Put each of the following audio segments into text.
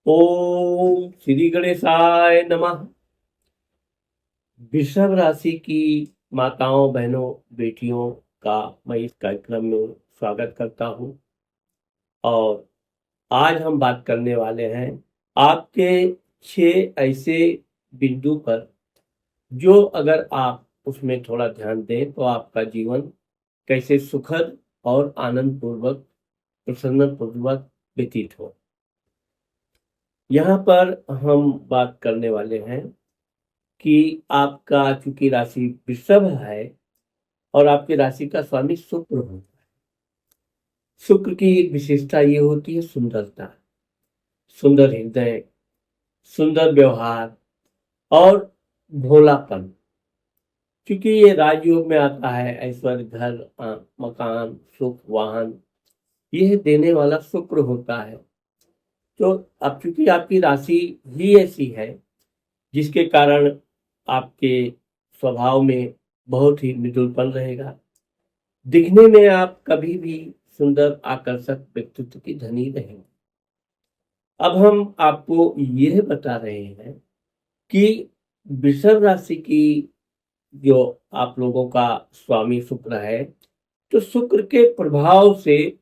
ओम श्री गणेशाय नमः। वृषभ राशि की माताओं, बहनों, बेटियों का मैं इस कार्यक्रम में स्वागत करता हूं। और आज हम बात करने वाले हैं आपके 6 ऐसे बिंदु पर, जो अगर आप उसमें थोड़ा ध्यान दें तो आपका जीवन कैसे सुखद और आनंद पूर्वक, प्रसन्न पूर्वक व्यतीत हो। यहाँ पर हम बात करने वाले हैं कि आपका चूंकि राशि वृषभ है और आपकी राशि का स्वामी शुक्र होता है। शुक्र की एक विशेषता ये होती है सुंदरता, सुंदर हृदय, सुंदर व्यवहार और भोलापन। क्योंकि ये राजयोग में आता है, ऐश्वर्य, घर, मकान, सुख, वाहन, यह देने वाला शुक्र होता है। तो अब चूंकि आपकी राशि ही ऐसी है जिसके कारण आपके स्वभाव में बहुत ही मृदुलपन रहेगा। दिखने में आप कभी भी सुंदर, आकर्षक व्यक्तित्व की धनी रहेंगे। अब हम आपको यह बता रहे हैं कि वृषभ राशि की जो आप लोगों का स्वामी शुक्र है, तो शुक्र के प्रभाव से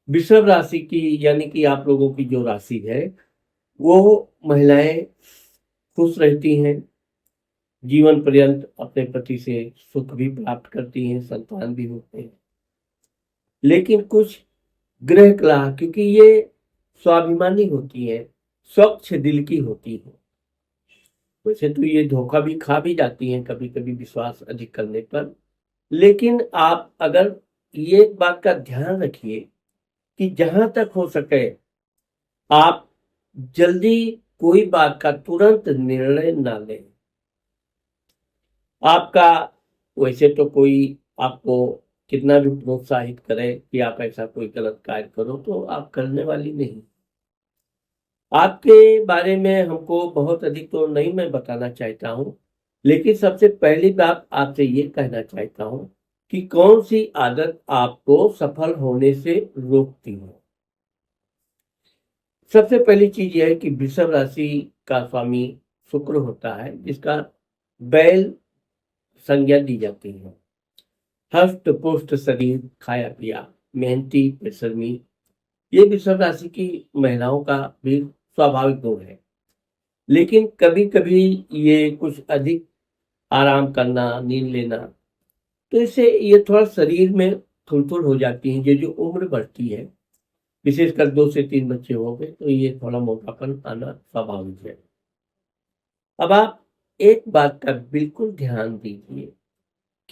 वृषभ राशि की, यानी कि आप लोगों की जो राशि है, वो महिलाएं खुश रहती हैं, जीवन पर्यंत अपने पति से सुख भी प्राप्त करती हैं, संतान भी होते हैं। लेकिन कुछ ग्रह कला, क्योंकि ये स्वाभिमानी होती है, स्वच्छ दिल की होती है, वैसे तो ये धोखा भी खा भी जाती हैं कभी कभी विश्वास अधिक करने पर। लेकिन आप अगर ये बात का ध्यान रखिए कि जहां तक हो सके आप जल्दी कोई बात का तुरंत निर्णय ना लें। आपका वैसे तो कोई आपको कितना भी प्रोत्साहित करे कि आप ऐसा कोई गलत कार्य करो, तो आप करने वाली नहीं। आपके बारे में हमको बहुत अधिक तो नहीं मैं बताना चाहता हूँ, लेकिन सबसे पहली बात आपसे ये कहना चाहता हूँ कि कौन सी आदत आपको सफल होने से रोकती है। सबसे पहली चीज यह है कि वृषभ राशि का स्वामी शुक्र होता है, जिसका बैल संज्ञा दी जाती है। हष्ट पुष्ट शरीर, खाया पिया, मेहनती, परिश्रमी, ये वृषभ राशि की महिलाओं का भी स्वाभाविक गुण है। लेकिन कभी कभी ये कुछ अधिक आराम करना, नींद लेना, तो इससे ये थोड़ा शरीर में थुलथुल हो जाती है। ये जो उम्र बढ़ती है, विशेषकर 2 से 3 बच्चे हो गए, तो ये थोड़ा मोटापन आना स्वाभाविक है। अब आप एक बात का बिल्कुल ध्यान दीजिए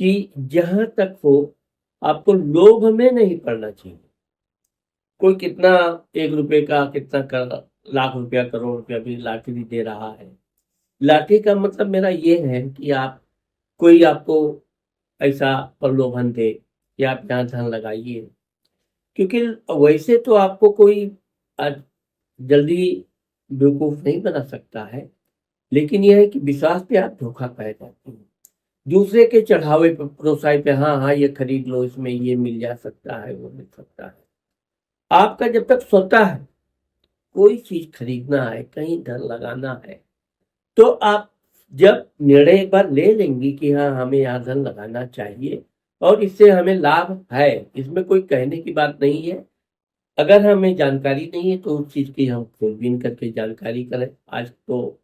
कि जहां तक हो आपको लोभ में नहीं पड़ना चाहिए। कोई कितना 1 रुपए का कितना कर, लाख रुपया, करोड़ रुपया भी लाटरी दे रहा है। लाटरी का मतलब मेरा ये है कि आप, कोई आपको ऐसा प्रलोभन दे कि आप यहाँ धन लगाइए, क्योंकि वैसे तो आपको कोई आज जल्दी बेवकूफ नहीं बना सकता है। लेकिन यह है कि विश्वास पे आप धोखा पाए जाते हैं, दूसरे के चढ़ावे पे, प्रोत्साहन पे, हाँ हाँ ये खरीद लो, इसमें ये मिल जा सकता है, वो मिल सकता है। आपका जब तक स्वतः है कोई चीज खरीदना है, कहीं धन लगाना है, तो आप जब निर्णय एक बार ले लेंगी कि हाँ हमें यहाँ धन लगाना चाहिए और इससे हमें लाभ है, इसमें कोई कहने की बात नहीं है। अगर हमें जानकारी नहीं है तो उस चीज की हम खोजबीन करके जानकारी करें। आज तो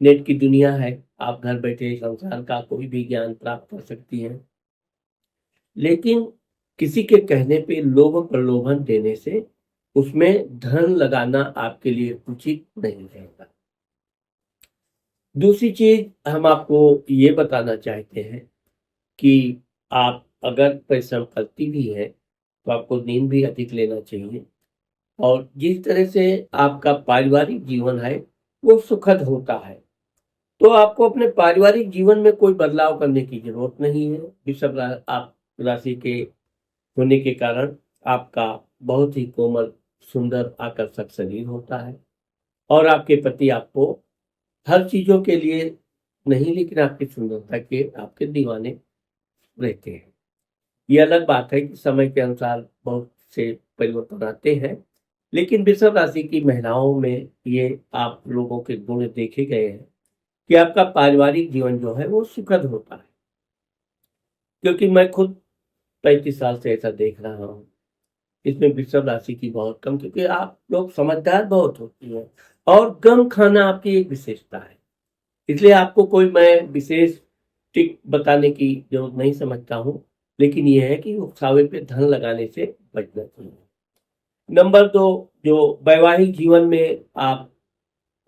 नेट की दुनिया है, आप घर बैठे संसार का कोई भी ज्ञान प्राप्त कर सकती हैं। लेकिन किसी के कहने पे लोभ प्रलोभन देने से उसमें धन लगाना आपके लिए उचित नहीं रहेगा। दूसरी चीज हम आपको ये बताना चाहते हैं कि आप अगर परिश्रम करती भी है तो आपको नींद भी अधिक लेना चाहिए। और जिस तरह से आपका पारिवारिक जीवन है वो सुखद होता है, तो आपको अपने पारिवारिक जीवन में कोई बदलाव करने की जरूरत नहीं है। वृषभ आप राशि के होने के कारण आपका बहुत ही कोमल, सुंदर, आकर्षक शरीर होता है और आपके पति आपको हर चीजों के लिए नहीं, लेकिन आपकी सुंदरता के आपके दीवाने रहते हैं। ये अलग बात है कि समय के अनुसार बहुत से परिवर्तन आते हैं, लेकिन वृषभ राशि की महिलाओं में ये आप लोगों के गुण देखे गए हैं कि आपका पारिवारिक जीवन जो है वो सुखद होता है, क्योंकि मैं खुद 35 साल से ऐसा देख रहा हूँ। इसमें वृषभ राशि की बहुत कम, क्योंकि आप लोग समझदार बहुत होती हैं और गम खाना आपकी एक विशेषता है। इसलिए आपको कोई मैं विशेष ट्रिक बताने की जरूरत नहीं समझता हूँ, लेकिन ये है कि उकसावे पे धन लगाने से बचना चाहिए। नंबर 2, जो वैवाहिक जीवन में आप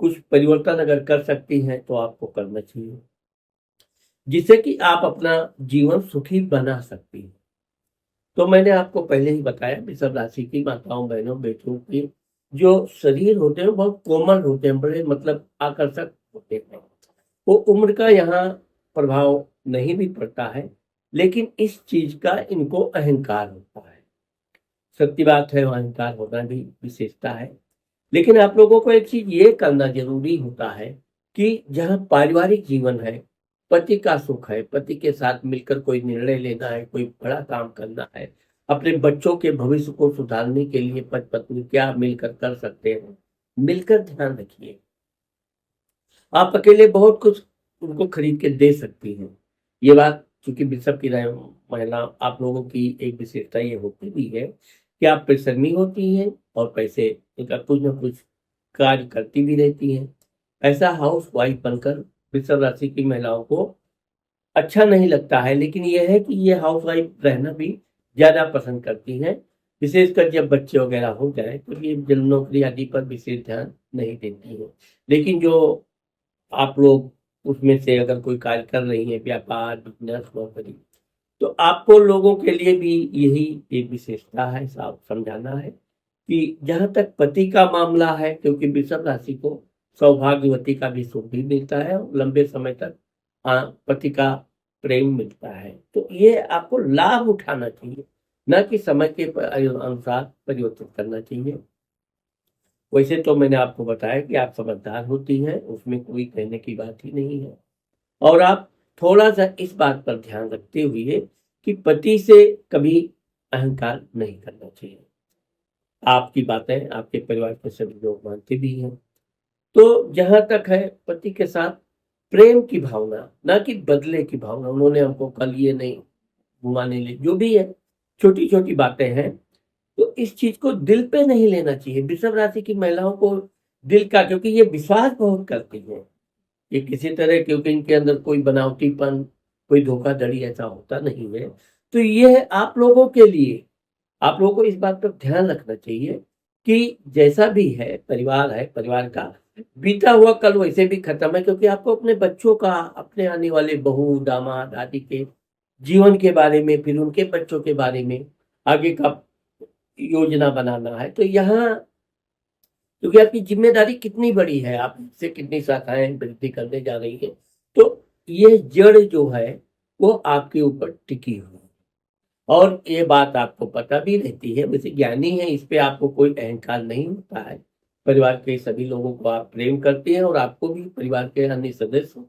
कुछ परिवर्तन अगर कर सकती हैं तो आपको करना चाहिए, जिससे कि आप अपना जीवन सुखी बना सकती हैं। तो मैंने आपको पहले ही बताया, वृषभ राशि की माताओं, बहनों, बेटियों की जो शरीर होते हैं बहुत कोमल होते हैं, बड़े मतलब आकर्षक होते हैं। वो उम्र का यहाँ प्रभाव नहीं भी पड़ता है, लेकिन इस चीज का इनको अहंकार होता है। सत्य बात है, अहंकार होना भी विशेषता है। लेकिन आप लोगों को एक चीज ये करना जरूरी होता है कि जहाँ पारिवारिक जीवन है, पति का सुख है, पति के साथ मिलकर कोई निर्णय लेना है, कोई बड़ा काम करना है, अपने बच्चों के भविष्य को सुधारने के लिए पति पत्नी क्या मिलकर कर सकते हैं, मिलकर ध्यान रखिए। आप अकेले बहुत कुछ उनको खरीद के दे सकती हैं। ये बात चूंकि वृषभ की महिला आप लोगों की एक विशेषता ये होती भी है कि आप परिश्रमी होती हैं और पैसे का कुछ न कुछ कार्य करती भी रहती हैं। ऐसा हाउस वाइफ बनकर वृषभ राशि की महिलाओं को अच्छा नहीं लगता है, लेकिन ये है कि ये हाउस वाइफ रहना भी ज्यादा पसंद करती हैं। विशेषकर जब बच्चे वगैरह हो जाए तो ये नौकरी आदि पर विशेष ध्यान नहीं देती हैं। लेकिन जो आप लोग उसमें से अगर कोई कार्य कर रही है, व्यापार, बिजनेस, नौकरी, तो आपको लोगों के लिए भी यही एक विशेषता है, साफ समझाना है कि जहां तक पति का मामला है, क्योंकि वृषभ राशि को सौभाग्यवती का भी सुख भी मिलता है और लंबे समय तक पति का प्रेम मिलता है, तो ये आपको लाभ उठाना चाहिए, न कि समय के अनुसार परिवर्तित करना चाहिए। वैसे तो मैंने आपको बताया कि आप समझदार होती हैं, उसमें कोई कहने की बात ही नहीं है। और आप थोड़ा-सा इस बात पर ध्यान रखते हुए कि पति से कभी अहंकार नहीं करना चाहिए। आपकी बातें आपके परिवार के सभी लोग मानते भी हैं। तो जहाँ तक है पति के साथ प्रेम की भावना, ना कि बदले की भावना, उन्होंने हमको कल ये नहीं घुमाने ले, जो भी है, छोटी-छोटी बातें हैं, तो इस चीज को दिल पे नहीं लेना चाहिए। वृषभ राशि की महिलाओं को दिल का, क्योंकि ये विश्वास बहुत करती है, ये किसी तरह, क्योंकि इनके अंदर कोई बनावटीपन, कोई धोखाधड़ी ऐसा होता नहीं है। तो ये आप लोगों के लिए, आप लोगों को इस बात पर ध्यान रखना चाहिए कि जैसा भी है, परिवार है, परिवार का बीता हुआ कल वैसे भी खत्म है, क्योंकि आपको अपने बच्चों का, अपने आने वाले बहू, दामाद आदि के जीवन के बारे में, फिर उनके बच्चों के बारे में आगे का योजना बनाना है। तो यहाँ क्योंकि आपकी जिम्मेदारी कितनी बड़ी है, आप से कितनी शाखाएं वृद्धि करने जा रही हैं, तो ये जड़ जो है वो आपके ऊपर टिकी हुई है। और ये बात आपको पता भी रहती है, वैसे ज्ञानी है, इस पे आपको कोई अहंकार नहीं होता है। परिवार के सभी लोगों को आप प्रेम करते हैं और आपको भी परिवार के अन्य सदस्य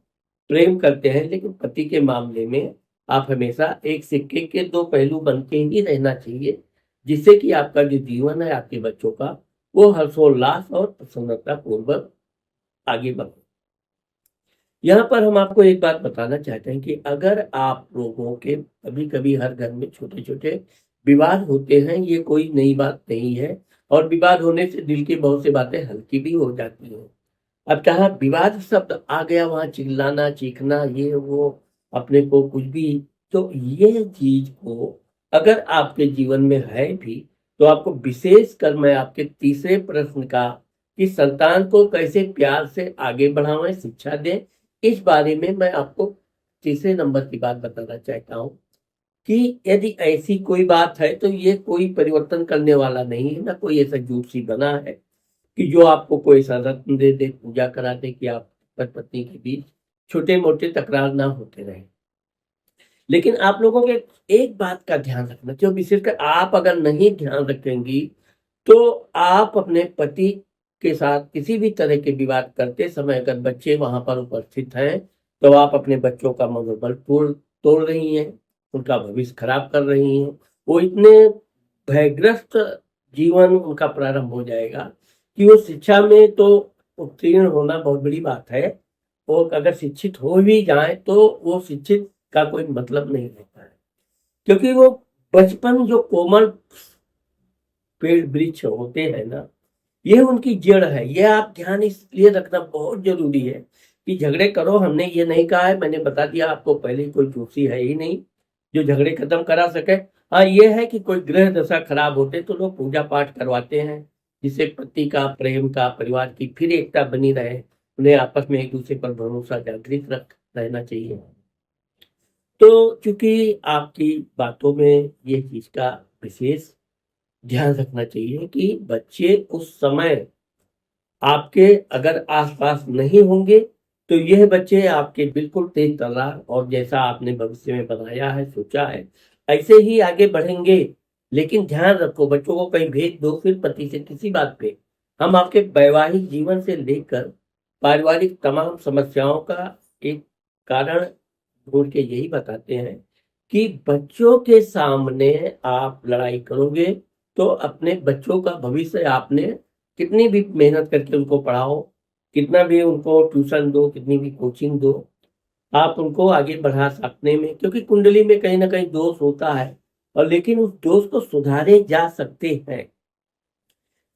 प्रेम करते हैं, लेकिन पति के मामले में आप हमेशा एक सिक्के के दो पहलू बन के ही रहना चाहिए, जिससे कि आपका जो जीवन है आपके बच्चों का, वो हर्षोल्लास और प्रसन्नता पूर्वक आगे बढ़े। यहाँ पर हम आपको एक बात बताना चाहते हैं कि अगर आप लोगों के कभी-कभी हर घर में छोटे-छोटे विवाद होते हैं, ये कोई नई बात नहीं है और विवाद होने से दिल की बहुत सी बातें हल्की भी हो जाती हैं। अब जहाँ विवाद शब्द आ गया, वहाँ चिल्लाना, चीखना, ये वो, अपने को कुछ भी, तो ये चीज को अगर आपके जीवन में है भी, तो आपको विशेष कर मैं आपके तीसरे प्रश्न का कि संतान को कैसे प्यार से आगे बढ़ावें, शिक्षा दें, इस बारे में मैं आपको तीसरे नंबर की बात बताना चाहता हूँ कि यदि ऐसी कोई बात है तो ये कोई परिवर्तन करने वाला नहीं है, ना कोई ऐसा झूठ सी बना है कि जो आपको कोई ऐसा रत्न दे दे, पूजा करा दे कि आप पति पत्नी के बीच छोटे मोटे तकरार ना होते रहे। लेकिन आप लोगों के एक बात का ध्यान रखना चाहिए, विशेषकर आप अगर नहीं ध्यान रखेंगी तो आप अपने पति के साथ किसी भी तरह के विवाद करते समय अगर बच्चे वहां पर उपस्थित हैं, तो आप अपने बच्चों का मनोबल तोड़ तोड़ रही हैं, उनका भविष्य खराब कर रही हैं। वो इतने भयग्रस्त जीवन उनका प्रारंभ हो जाएगा कि वो शिक्षा में तो उत्तीर्ण होना बहुत बड़ी बात है। वो अगर शिक्षित हो भी जाए तो वो शिक्षित का कोई मतलब नहीं रहता है, क्योंकि वो बचपन जो कोमल पेड़ वृक्ष होते हैं ना, ये उनकी जड़ है। ये आप ध्यान इसलिए रखना बहुत जरूरी है कि झगड़े करो, हमने ये नहीं कहा है, मैंने बता दिया आपको पहले, कोई जोशी है ही नहीं जो झगड़े खत्म करा सके। हाँ, ये है कि कोई ग्रह दशा खराब होते तो लोग पूजा पाठ करवाते हैं, जिससे पति का, प्रेम का, परिवार की फिर एकता बनी रहे। उन्हें आपस में एक दूसरे पर भरोसा जागृत रख रहना चाहिए। तो चूंकि आपकी बातों में ये चीज का विशेष ध्यान रखना चाहिए कि बच्चे उस समय आपके अगर आसपास नहीं होंगे तो यह बच्चे आपके बिल्कुल तेज तर्रार और जैसा आपने भविष्य में बनाया है, सोचा है, ऐसे ही आगे बढ़ेंगे। लेकिन ध्यान रखो, बच्चों को कहीं भेज दो फिर पति से किसी बात पे। हम आपके वैवाहिक जीवन से लेकर पारिवारिक तमाम समस्याओं का एक कारण ढूंढ के यही बताते हैं कि बच्चों के सामने आप लड़ाई करोगे तो अपने बच्चों का भविष्य आपने कितनी भी मेहनत करके उनको पढ़ाओ, कितना भी उनको ट्यूशन दो, कितनी भी कोचिंग दो, आप उनको आगे बढ़ा सकने में, क्योंकि कुंडली में कहीं ना कहीं दोष होता है और लेकिन उस दोष को सुधारे जा सकते हैं।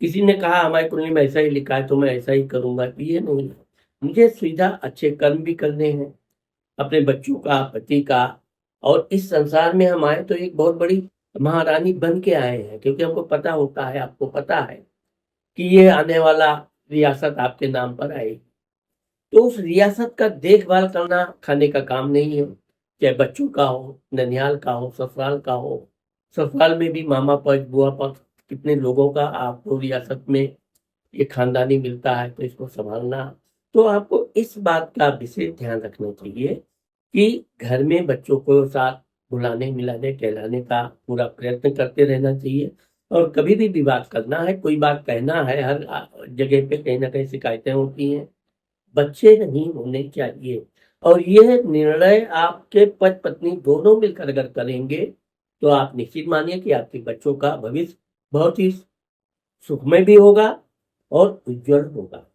किसी ने कहा हमारी कुंडली में ऐसा ही लिखा है तो मैं ऐसा ही करूंगा, ये नहीं है। मुझे सीधा अच्छे कर्म भी करने हैं अपने बच्चों का, पति का, और इस संसार में हम आए तो एक बहुत बड़ी महारानी बन के आए हैं, क्योंकि हमको पता होता है, आपको पता है कि ये आने वाला रियासत आपके नाम पर आएगी। तो उस रियासत का देखभाल करना खाने का काम नहीं है, चाहे बच्चों का हो, ननिहाल का हो, ससुराल का हो। ससुराल में भी मामा पक्ष, बुआ पक्ष, कितने लोगों का आपको रियासत में ये खानदानी मिलता है, तो इसको संभालना। तो आपको इस बात का विशेष ध्यान रखना चाहिए कि घर में बच्चों को साथ बुलाने, मिलाने, टहलाने का पूरा प्रयत्न करते रहना चाहिए। और कभी भी विवाद करना है, कोई बात कहना है, हर जगह पे कहीं ना कहीं शिकायतें होती हैं, बच्चे नहीं होने चाहिए। और यह निर्णय आपके पति पत्नी दोनों मिलकर अगर करेंगे तो आप निश्चित मानिए कि आपके बच्चों का भविष्य बहुत ही सुखमय भी होगा और उज्जवल होगा।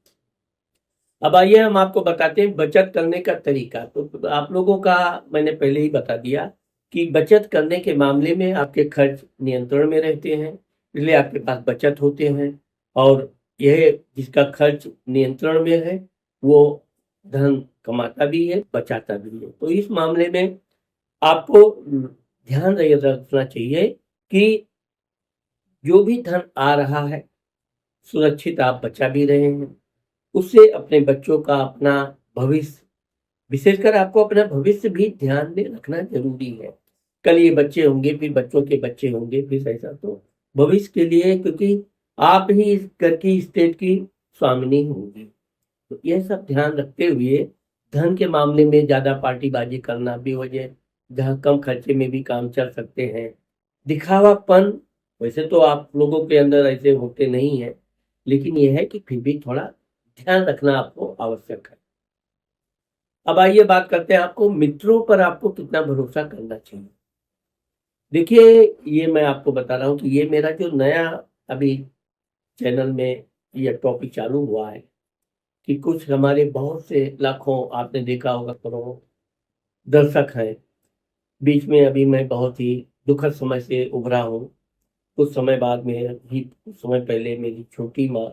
अब आइए हम आपको बताते हैं बचत करने का तरीका। तो आप लोगों का मैंने पहले ही बता दिया कि बचत करने के मामले में आपके खर्च नियंत्रण में रहते हैं, इसलिए आपके पास बचत होते हैं। और यह जिसका खर्च नियंत्रण में है वो धन कमाता भी है, बचाता भी है। तो इस मामले में आपको ध्यान रखना चाहिए कि जो भी धन आ रहा है सुरक्षित आप बचा भी रहे हैं, उससे अपने बच्चों का, अपना भविष्य, विशेषकर आपको अपना भविष्य भी ध्यान में रखना जरूरी है। कल ये बच्चे होंगे, फिर बच्चों के बच्चे होंगे, फिर ऐसा, तो भविष्य के लिए, क्योंकि आप ही इस घर की, स्टेट की स्वामिनी होंगी। तो यह सब ध्यान रखते हुए धन के मामले में ज्यादा पार्टीबाजी करना भी वजह, जहाँ कम खर्चे में भी काम चल सकते हैं। दिखावापन वैसे तो आप लोगों के अंदर ऐसे होते नहीं है, लेकिन यह है कि फिर भी थोड़ा ध्यान रखना आपको आवश्यक है। अब आइए बात करते हैं आपको मित्रों पर आपको कितना भरोसा करना चाहिए। देखिए, ये मैं आपको बता रहा हूँ कि ये मेरा जो नया अभी चैनल में ये टॉपिक चालू हुआ है कि कुछ हमारे बहुत से लाखों, आपने देखा होगा करोड़ों दर्शक हैं। बीच में अभी मैं बहुत ही दुखद समय से उभरा हूँ। कुछ समय बाद में ही, कुछ समय पहले मेरी छोटी माँ,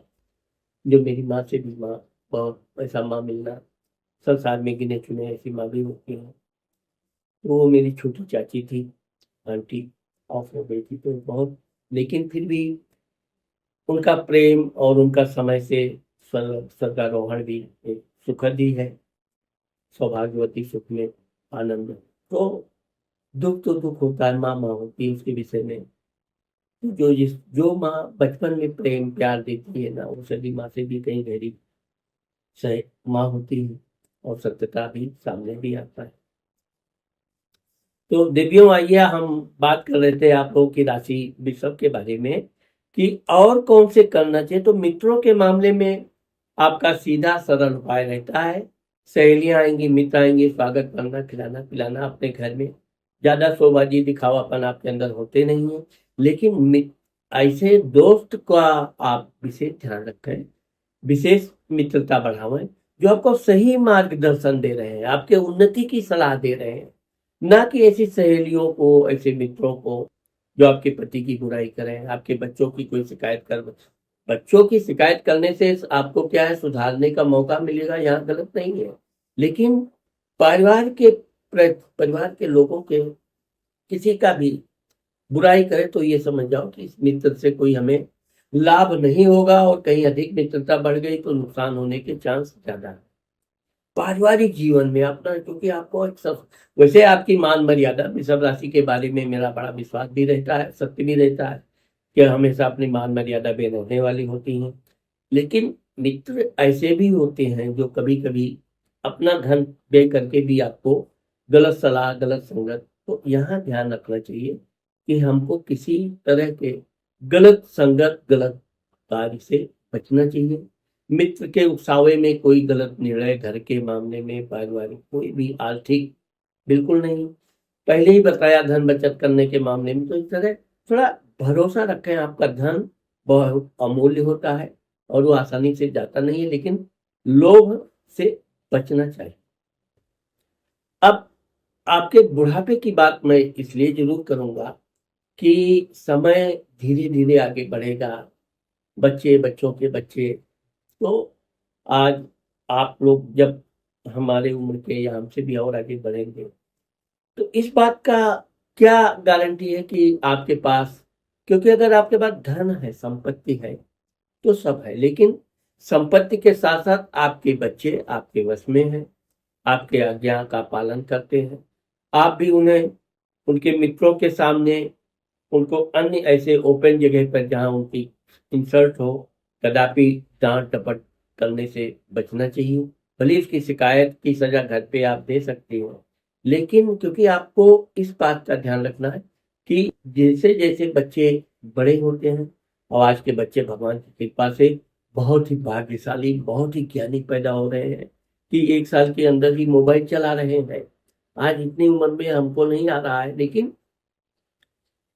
जो मेरी माँ से भी माँ, बहुत ऐसा माँ मिलना संसार में गिने चुने ऐसी माँ भी होती हैं। तो वो मेरी छोटी चाची थी, आंटी, ऑफ हो गई थी तो बहुत, लेकिन फिर भी उनका प्रेम और उनका समय से स्वर्गारोहण भी एक सुखद ही है। सौभाग्यवती, सुख में आनंद। तो दुख तो दुख होता है, माँ माँ होती है, उसके विषय में जो माँ बचपन में प्रेम प्यार देती है ना, वो सभी माँ से भी कहीं गहरी सह माँ होती है और सत्यता भी सामने भी आता है। तो देवियों, आइए हम बात कर रहे थे आप लोगों की राशि वृषभ के बारे में कि और कौन से करना चाहिए। तो मित्रों के मामले में आपका सीधा सरल उपाय रहता है, सहेलियां आएंगी, मित्र आएंगे, स्वागत करना, खिलाना पिलाना अपने घर में। ज्यादा शोबाजी दिखावापन आपके अंदर होते नहीं है, लेकिन ऐसे दोस्त का आप विशेष ध्यान रखें, विशेष मित्रता बढ़ावें जो आपको सही मार्गदर्शन दे रहे हैं, आपके उन्नति की सलाह दे रहे हैं, ना कि ऐसी सहेलियों को, ऐसे मित्रों को जो आपके पति की बुराई करें, आपके बच्चों की कोई शिकायत कर। बच्चों की शिकायत करने से आपको क्या है, सुधारने का मौका मिलेगा, यहाँ गलत नहीं है। लेकिन परिवार के लोगों के किसी का भी बुराई करे तो ये समझ जाओ कि इस मित्र से कोई हमें लाभ नहीं होगा, और कहीं अधिक मित्रता बढ़ गई तो नुकसान होने के चांस ज्यादा है। पारिवारिक जीवन में अपना, क्योंकि आपको एक सब, वैसे आपकी मान मर्यादा, वृषभ राशि के बारे में मेरा बड़ा विश्वास भी रहता है, सत्य भी रहता है कि हमेशा अपनी मान मर्यादा पे रहने वाली होती हैं। लेकिन मित्र ऐसे भी होते हैं जो कभी कभी अपना धन दे करके भी आपको गलत सलाह, गलत संगत, तो यहाँ ध्यान रखना चाहिए कि हमको किसी तरह के गलत संगत, गलत कार्य से बचना चाहिए। मित्र के उकसावे में कोई गलत निर्णय घर के मामले में, पारिवारिक, कोई भी आर्थिक, बिल्कुल नहीं। पहले ही बताया धन बचत करने के मामले में, तो इस तरह थोड़ा भरोसा रखें। आपका धन बहुत अमूल्य होता है और वो आसानी से जाता नहीं है, लेकिन लोभ से बचना चाहिए। अब आपके बुढ़ापे की बात मैं इसलिए जरूर करूंगा कि समय धीरे धीरे आगे बढ़ेगा, बच्चे, बच्चों के बच्चे, तो आज आप लोग जब हमारे उम्र के या हमसे भी और आगे बढ़ेंगे, तो इस बात का क्या गारंटी है कि आपके पास, क्योंकि अगर आपके पास धन है, संपत्ति है, तो सब है, लेकिन संपत्ति के साथ साथ आपके बच्चे आपके वश में हैं, आपके आज्ञा का पालन करते हैं, आप भी उन्हें उनके मित्रों के सामने, उनको अन्य ऐसे ओपन जगह पर जहां उनकी इंसल्ट हो, कदापि डांट डपट करने से बचना चाहिए। भले इसकी शिकायत की सजा घर पे आप दे सकते हो, लेकिन क्योंकि आपको इस बात का ध्यान रखना है कि जैसे जैसे बच्चे बड़े होते हैं, और आज के बच्चे भगवान की कृपा से बहुत ही भाग्यशाली, बहुत ही ज्ञानी पैदा हो रहे हैं कि 1 साल के अंदर ही मोबाइल चला रहे हैं। आज इतनी उम्र में हमको नहीं आ रहा है, लेकिन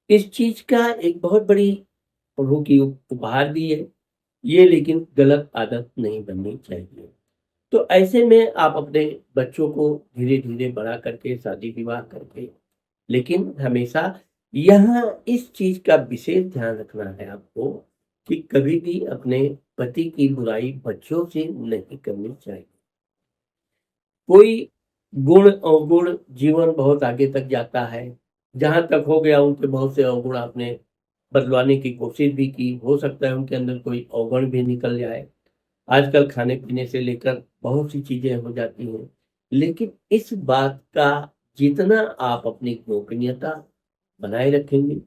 इस चीज का एक बहुत बड़ी प्रभु की उपहार भी है ये, लेकिन गलत आदत नहीं बननी चाहिए। तो ऐसे में आप अपने बच्चों को धीरे धीरे बड़ा करके, शादी विवाह करके, लेकिन हमेशा यहाँ इस चीज का विशेष ध्यान रखना है आपको कि कभी भी अपने पति की बुराई बच्चों से नहीं करनी चाहिए। कोई गुण अवगुण जीवन बहुत आगे तक जाता है, जहां तक हो गया उनके बहुत से अवगुण आपने बदलवाने की कोशिश भी की, हो सकता है उनके अंदर कोई अवगुण भी निकल जाए। आजकल खाने पीने से लेकर बहुत सी चीजें हो जाती हैं, लेकिन इस बात का जितना आप अपनी गोपनीयता बनाए रखेंगे,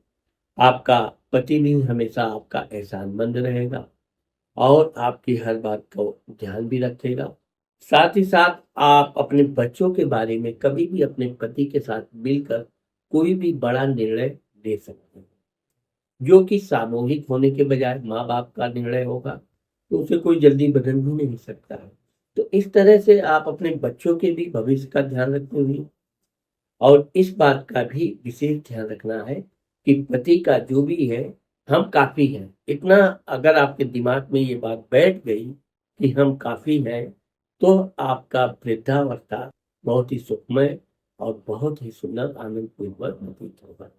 आपका पति भी हमेशा आपका एहसानमंद रहेगा और आपकी हर बात को ध्यान भी रखेगा। साथ ही साथ आप अपने बच्चों के बारे में कभी भी अपने पति के साथ मिलकर कोई भी बड़ा निर्णय ले सकते हैं, जो कि सामूहिक होने के बजाय माँ बाप का निर्णय होगा, तो उसे कोई जल्दी बदल भी नहीं सकता है। तो इस तरह से आप अपने बच्चों के भी भविष्य का ध्यान रखते हुए, और इस बात का भी विशेष ध्यान रखना है कि पति का जो भी है, हम काफी हैं, इतना अगर आपके दिमाग में ये बात बैठ गई कि हम काफी हैं, तो आपका वृद्धावस्था बहुत ही सुखमय और बहुत ही सुंदर, आनंद पूर्वक व्यतीत होगा।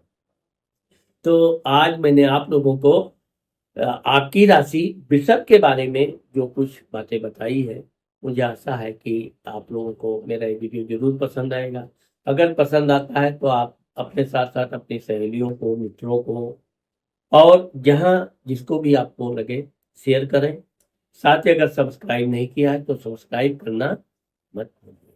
तो आज मैंने आप लोगों को आपकी राशि वृषभ के बारे में जो कुछ बातें बताई है, मुझे आशा है कि आप लोगों को मेरा ये वीडियो जरूर पसंद आएगा। अगर पसंद आता है तो आप अपने साथ साथ अपनी सहेलियों को, मित्रों को, और जहां जिसको भी आपको लगे शेयर करें। साथ ही अगर सब्सक्राइब नहीं किया है तो सब्सक्राइब करना मत भूलिए।